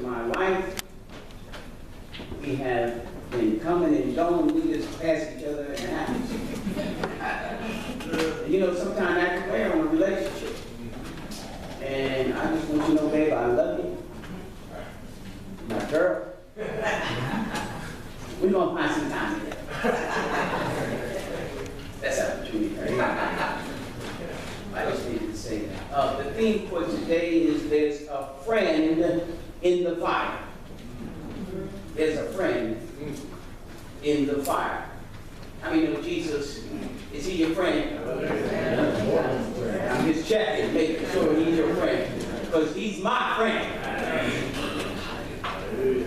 of my life. We have been coming and going. We just pass each other in the house. You know, sometimes I can wear on a relationship. And I just want you to know, babe, I love you. My girl. We're going to find some time together. That's opportunity. Right? I just needed to say that. The theme for today is there's a friend in the fire. There's a friend in the fire. I mean, Jesus, is he your friend? I'm just checking, making sure he's your friend. Because he's my friend.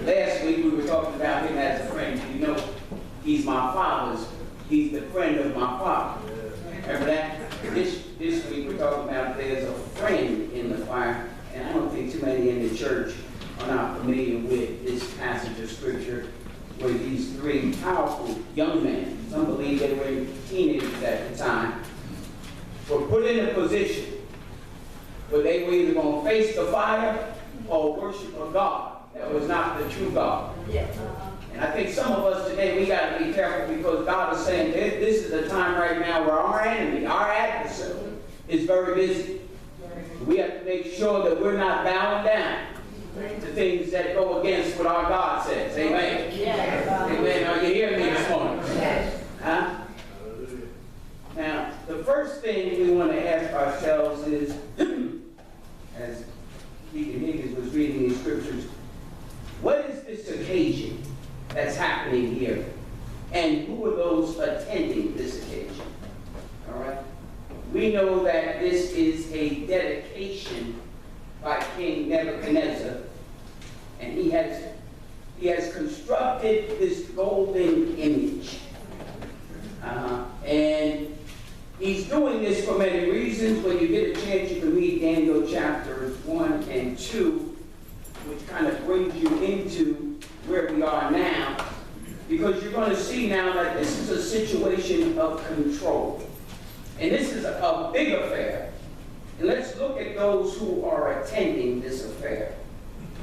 Last week we were talking about him as a friend. You know, he's my father's. He's the friend of my father. Remember that? This week we're talking about there's a friend in the fire. And I don't think too many in the church are not familiar with this passage of scripture where these three powerful young men, some believe they were teenagers at the time, were put in a position where they were either going to face the fire or worship a God that was not the true God. And I think some of us today, we got to be careful because God is saying this is a time right now where our enemy, our adversary, is very busy. We have to make sure that we're not bowing down to things that go against what our God says. Amen. Amen. Are you hearing me this morning? Huh? Now, the first thing we want to ask ourselves is, as Deacon Higgins was reading these scriptures, what is this occasion that's happening here? And who are those attending this occasion? All right? We know that this is a dedication by King Nebuchadnezzar, and he has constructed this golden image. And he's doing this for many reasons. When you get a chance, you can read Daniel chapters 1 and 2, which kind of brings you into where we are now, because you're going to see now that this is a situation of control. And this is a big affair. And let's look at those who are attending this affair.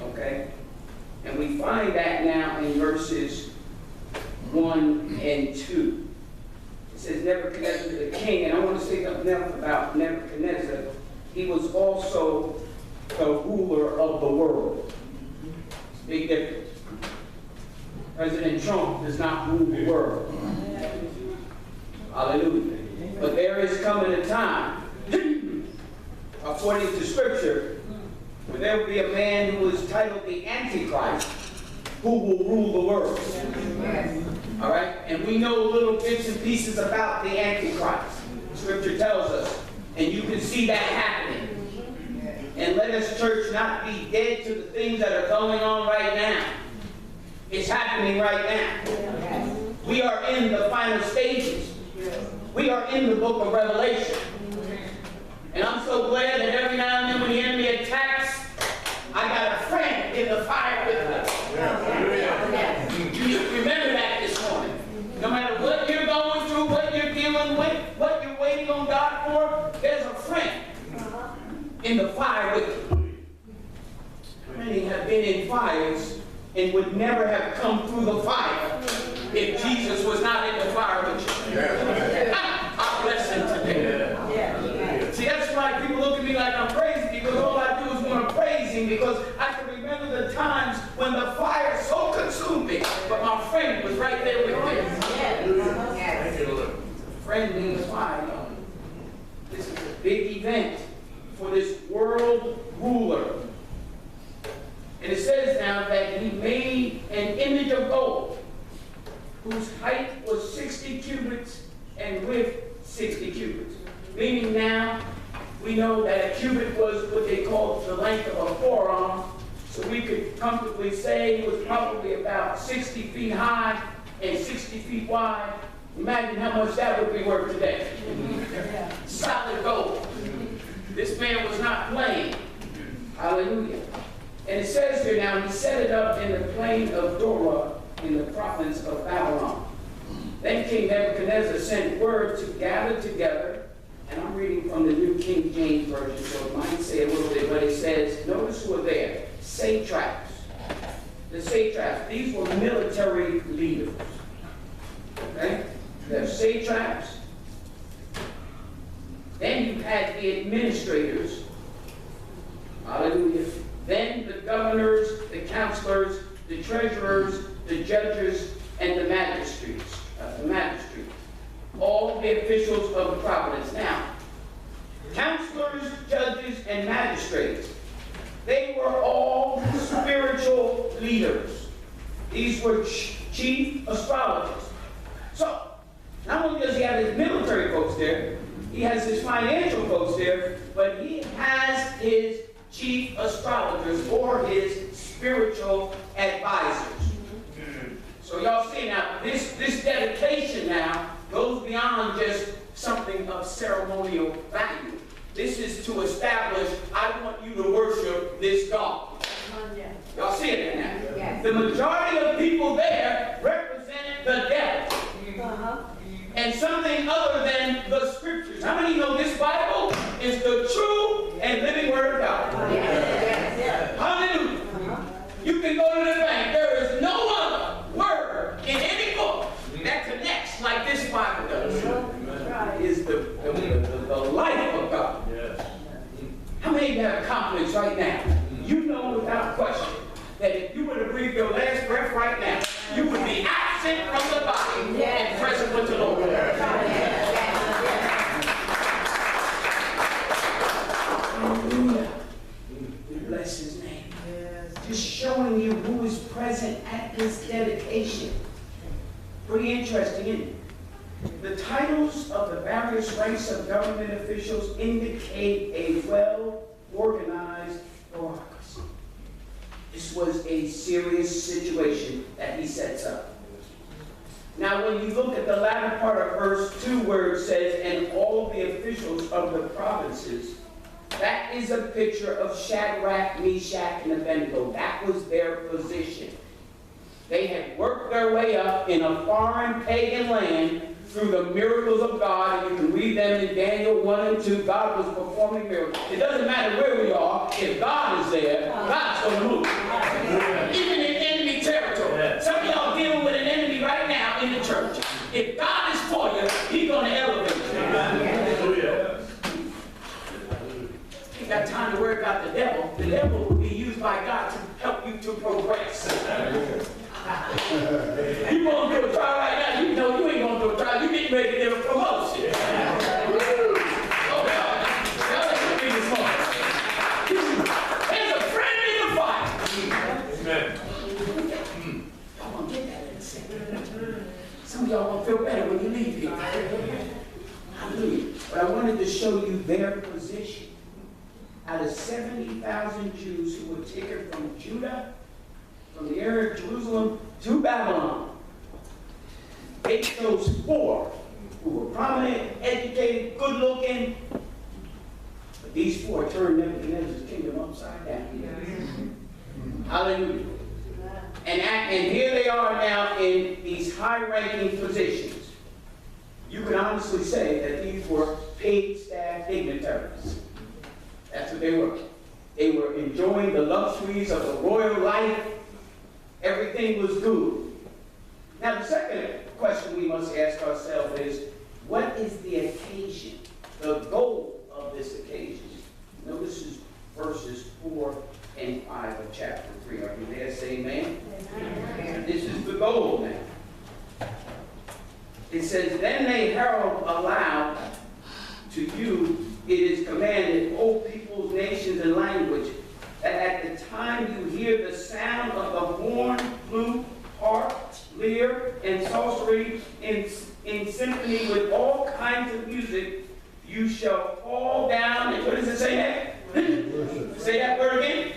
Okay? And we find that now in verses 1 and 2. It says Nebuchadnezzar the king, and I want to say something else about Nebuchadnezzar. He was also the ruler of the world. Big difference. President Trump does not rule the world. Hallelujah. But there is coming a time, according to Scripture, where there will be a man who is titled the Antichrist, who will rule the world. All right? And we know little bits and pieces about the Antichrist. Scripture tells us. And you can see that happening. And let us, church, not be dead to the things that are going on right now. It's happening right now. We are in the final stages. We are in the book of Revelation. And I'm so glad that every now and then when the enemy attacks, I got a friend in the fire with me. You remember that this morning. No matter what you're going through, what you're dealing with, what you're waiting on God for, there's a friend in the fire with you. Many have been in fires and would never have come through the fire if Jesus was not in the fire with you. I bless him today. See, that's why people look at me like I'm crazy, because all I do is want to praise him, because I can remember the times when the fire so consumed me, but my friend was right there with me. Friend in the fire. This is a big event for this world ruler. And it says now that he made an image of gold, whose height was 60 cubits and width 60 cubits. Meaning now, we know that a cubit was what they called the length of a forearm. So we could comfortably say it was probably about 60 feet high and 60 feet wide. Imagine how much that would be worth today. Solid gold. This man was not playing. Hallelujah. And it says here now, he set it up in the plain of Dora in the province of Babylon. Then King Nebuchadnezzar sent word to gather together, and I'm reading from the New King James Version, so it might say a little bit, but it says, notice who are there, satraps, the satraps. These were military leaders. Okay? You have satraps. Then you had the administrators. Hallelujah. Then the governors, the counselors, the treasurers, the judges, and the magistrates. All the officials of the province. Now, counselors, judges, and magistrates, they were all spiritual leaders. These were chief astrologers. So, not only does he have his military folks there, he has his financial folks there, but he has his chief astrologers or his spiritual advisors. So y'all see now, this dedication now goes beyond just something of ceremonial value. This is to establish, I want you to worship this God. Y'all see it now? Yes. The majority of people there represented the devil. And something other than the scriptures. How many know this Bible is the true and living word of God? Yes. Hallelujah. You can go to the bank. There is no other word in any book that connects like this Bible does. It is the life of God. How many of you have confidence right now? You know without question that if you were to breathe your last breath right now, you would be absent from the body and present with the Lord. Hallelujah. We bless his name. Just showing you who is present at this dedication. Pretty interesting, isn't it? The titles of the various ranks of government officials indicate a well-organized bureaucracy. This was a serious situation that he sets up. Now, when you look at the latter part of verse 2 where it says, and all the officials of the provinces, that is a picture of Shadrach, Meshach, and Abednego. That was their position. They had worked their way up in a foreign pagan land through the miracles of God, and you can read them in Daniel 1 and 2. God was performing miracles. It doesn't matter where we are. If God is there, God's going to move. Even in enemy territory. Some of y'all dealing with an enemy right now in the church. If God is for you, he's going to elevate you. You got time to worry about the devil. The devil will be used by God to help you to progress. You going through a trial right now, you know you ain't going through a trial. You getting ready to get a promotion. Oh, y'all listen to me this morning. There's a friend in the fight. Amen. Y'all going to get that in a second. Some of y'all going to feel better when you leave here. Hallelujah. But I wanted to show you their position. Out of 70,000 Jews who were taken from Judah, from the area of Jerusalem to Babylon, they chose 4 who were prominent, educated, good-looking. But these 4 turned Nebuchadnezzar's kingdom upside down. Hallelujah. And here they are now in these high-ranking positions. You can honestly say that these were paid staff dignitaries. That's what they were. They were enjoying the luxuries of the royal life. Everything was good. Now, the second question we must ask ourselves is, what is the occasion, the goal of this occasion? Notice is verses 4 and 5 of chapter 3. Are you there? Say amen. Amen. This is the goal now. It says, then they herald aloud to you, it is commanded, O peoples, nations, and language, that at the time you hear the sound of the horn, flute, harp, lyre, and psaltery in symphony with all kinds of music, you shall fall down, and what does it say next? Say that word again.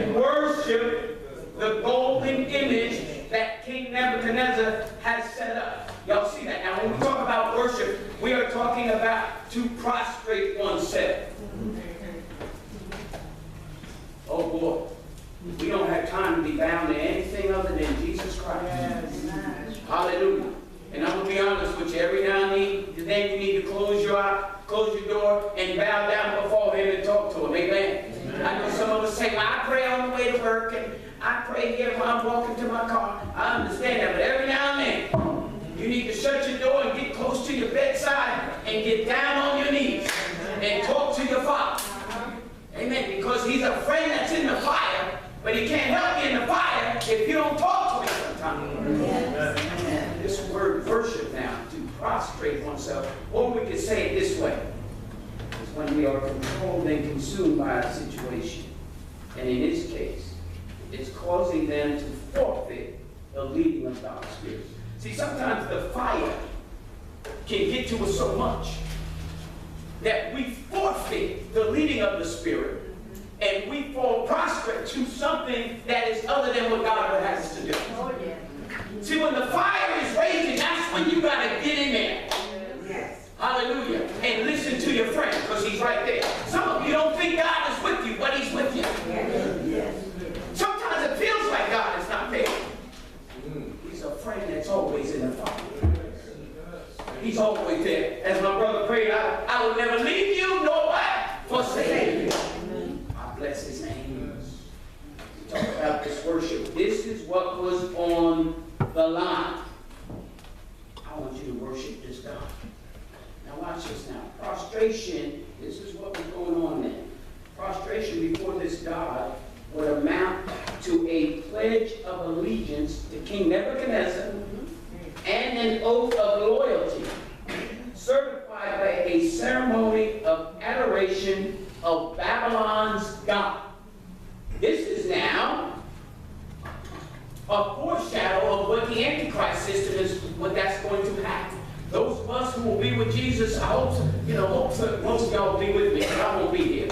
And worship the golden image that King Nebuchadnezzar has set up. Y'all see that? Now, when we talk about worship, we are talking about to prostrate oneself. Oh boy, we don't have time to be bound to anything other than Jesus Christ. Yes. Hallelujah. And I'm going to be honest with you, every now and then you need to close your door and bow down before him and talk to him. Amen. I know some of us say, well, I pray on the way to work, and I pray here while I'm walking to my car. I understand that, but every now and then, you need to shut your door and get close to your bedside and get down on your knees and talk to your Father. Amen. Because he's a friend that's in the fire, but he can't help you in the fire if you don't talk to him sometimes. Yes. This word worship now, to prostrate oneself, or we could say it this way, is when we are controlled and consumed by a situation. And in this case, it's causing them to forfeit the leading of God's Spirit. See, sometimes the fire can get to us so much that we forfeit the leading of the Spirit and we fall prostrate to something that is other than what God has us to do. Oh, yeah. See, when the fire is raging, that's when you got to get in there. Yes. Hallelujah. And listen to your friend, because he's right there. Some of you don't think God is with you, but he's with you. Yes. Sometimes it feels like God is not there. He's a friend that's always in the fire. He's always there. As my brother prayed, I will never leave you nor what? Forsake you. I bless his name. We talk about this worship. This is what was on the line. I want you to worship this God. Now watch this now. Prostration, this is what was going on then. Prostration before this God would amount to a pledge of allegiance to King Nebuchadnezzar and an oath of loyalty, certified by a ceremony of adoration of Babylon's God. This is now a foreshadow of what the Antichrist system is, what that's going to happen. Those of us who will be with Jesus, I hope, most of y'all will be with me, but I won't be here.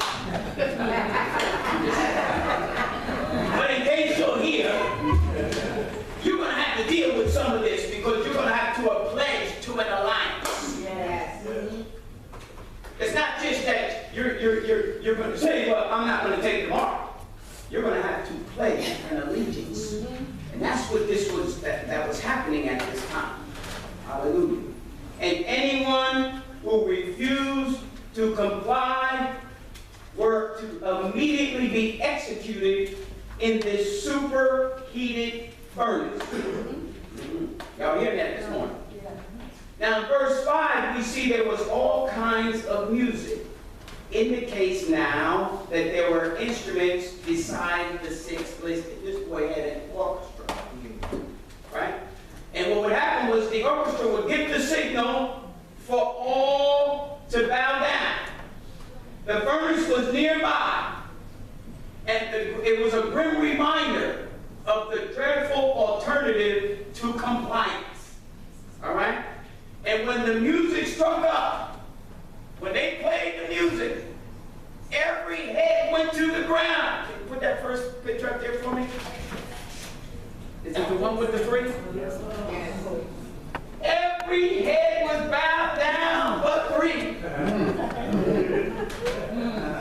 But in case you're here, you're going to have to deal with some of this because you're going to have to pledge to an alliance. Yes. It's not just that you're going to say, well, I'm not going to take the mark. You're going to have to pledge an allegiance. And that's what this was, that was happening at this time. Hallelujah. And anyone who refused to comply were to immediately be executed in this superheated furnace. Y'all hear that this morning? Now in verse 5, we see there was all kinds of music. Indicates now that there were instruments beside the six listed. This boy had an orchestra. Right? And what would happen was the orchestra would give the signal for all to bow down. The furnace was nearby. And it was a grim reminder of the dreadful alternative to compliance. All right? And when the music struck up, when they played the music, every head went to the ground. Can you put that first picture up there for me? Is it the one with the three? Yes. Every head was bowed down but three.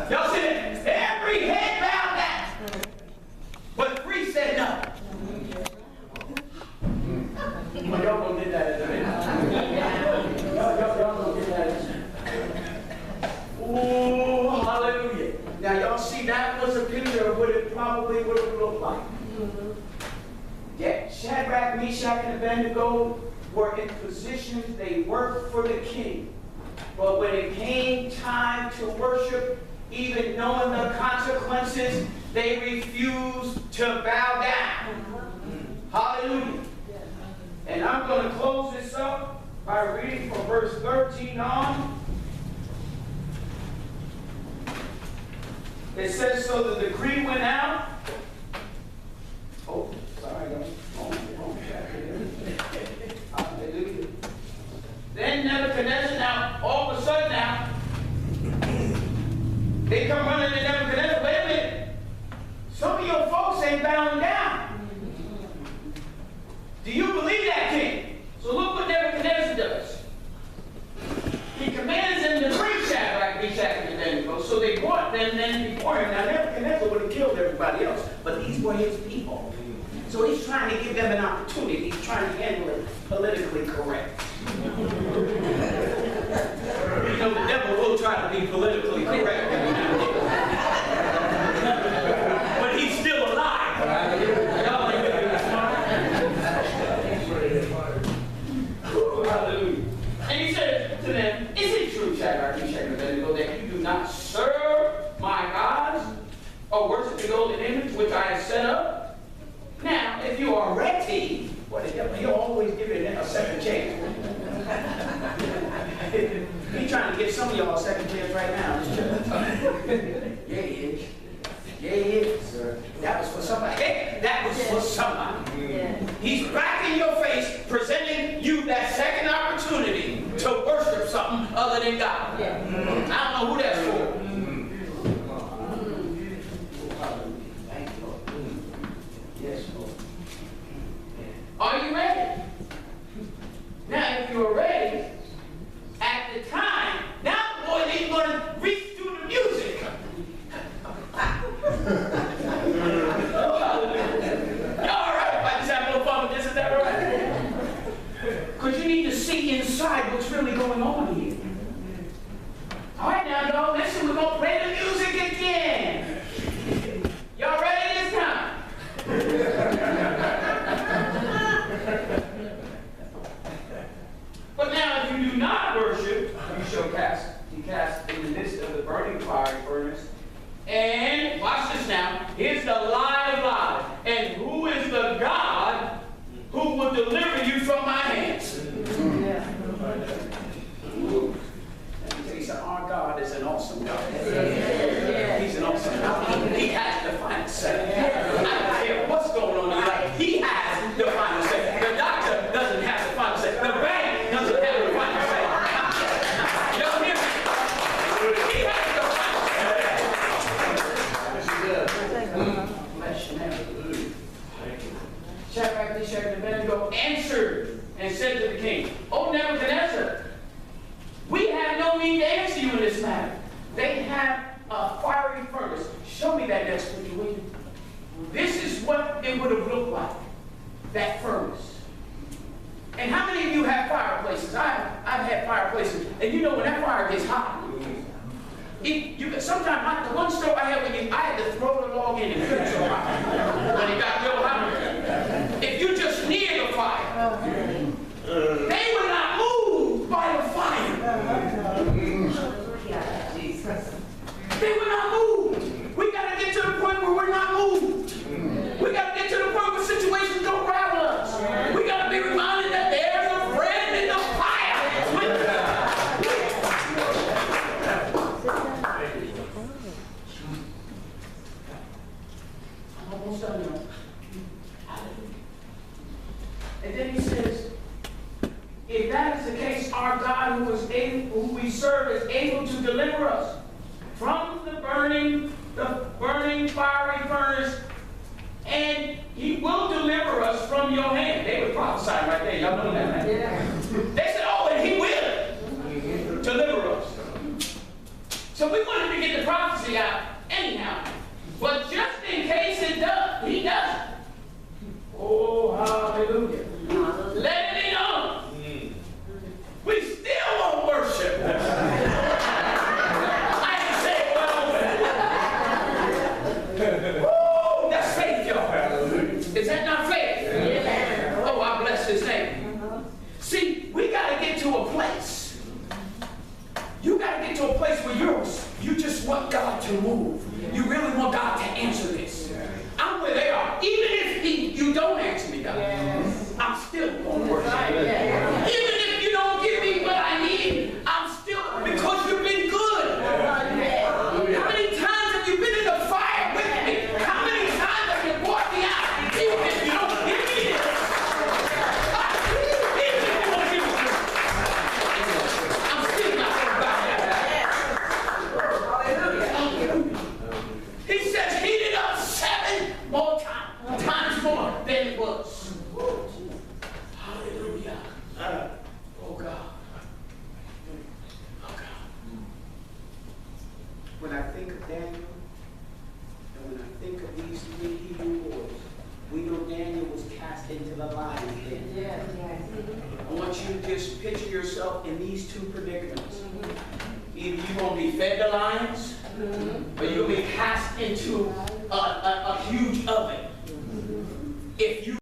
Y'all see that? Every head bowed down. But three said no. Well, y'all gonna get that in a minute. Y'all gonna get that in a minute. Oh, hallelujah. Now y'all see that was a picture of what it probably would have looked like. Yet Shadrach, Meshach, and Abednego were in positions, they worked for the king. But when it came time to worship, even knowing the consequences, they refused to bow down. Hallelujah. And I'm going to close this up by reading from verse 13 on. It says, so the decree went out. Oh, sorry, wrong chapter. Hallelujah. Then Nebuchadnezzar, now, all of a sudden now, they come running to Nebuchadnezzar. Wait a minute. Some of your folks ain't bowing down. Do you believe that, king? So look what Nebuchadnezzar does. He commands them to bring Shadrach, Meshach, and Abednego. So they brought them then before him. Now Nebuchadnezzar would have killed everybody else, but these were his people. So he's trying to give them an opportunity. He's trying to handle it politically correct. You know, the devil will try to be politically correct. But he's still alive. trying to give some of y'all a second chance right now. Yeah, he is. Yeah, he is. That was for somebody. Hey, that was for somebody. He's back in your face, presenting you that second opportunity to worship something other than God. I don't know who that's for. Thank you, Lord. Yes, Lord. Are you ready? Now, if you're ready, at the time, now the boy ain't going to reach through the music. Y'all all right? If I just have no fun with this, is that all right? Because you need to see inside what's really going on here. All right, now, y'all, listen, we're going to play the music again. Y'all ready this time? But now, if you do not worship, you shall be cast in the midst of the burning fiery furnace. And watch this now. Here's the lie of lies. And who is the God who will deliver you from my hands? Let me tell you something. Our God is an awesome God. He's an awesome God. He has the final say. I don't care what's going on in your life. He has the final say. The doctor doesn't have the final say. The bank doesn't have the final say. Y'all hear me? He has the final say. Bless your name. Shadrach, Meshach, and Abednego answered and said to the king, "O Nebuchadnezzar, we have no need to answer you in this matter. They have a fiery furnace." Show me that next picture, will you? This is what it would have looked like, that furnace. And how many of you have fireplaces? I've had fireplaces, and you know when that fire gets hot, sometimes the one stove I had I had to throw the log in and cook it so hot when it got real hot. If you just near the fire, they were not moved by the fire. They were not moved. We got to get to the point where we're not moved. We got to get to the point where situations don't rattle us. We got to be reminded that there's a friend in the fire. I'm almost done now. And then he says, if that is the case, our God who we serve is able to deliver us from the burning fiery furnace, and he will deliver us from your hand. They were prophesying right there. Y'all know that, right? Yeah. They said, oh, and he will deliver us. So we wanted to get the prophecy out anyhow. But just in case he doesn't. Oh, hallelujah. Let it be known. We still won't worship. I can say, woo, that's faith, y'all. Is that not faith? Yeah. Oh, I bless his name. See, we got to get to a place. You got to get to a place where you just want God to move. You really want God to answer this. I'm where they are. Even if you don't answer me, God, I'm still going to worship. Even if you don't give me what I need, I'm still, because you've been good. How many times have you been in the fire with me? How many times have you brought me out? Even if you don't give me this. Even if you don't give me this. I'm still not going to bow down. He says, heat it up 7 more times more than it was. Hallelujah. Oh God. Oh God. When I think of Daniel, and when I think of these 3 Hebrew boys, we know Daniel was cast into the lion's den. Yeah. I want you to just picture yourself in these 2 predicaments. Either you're going to be fed to lions, or you're going to be cast into a huge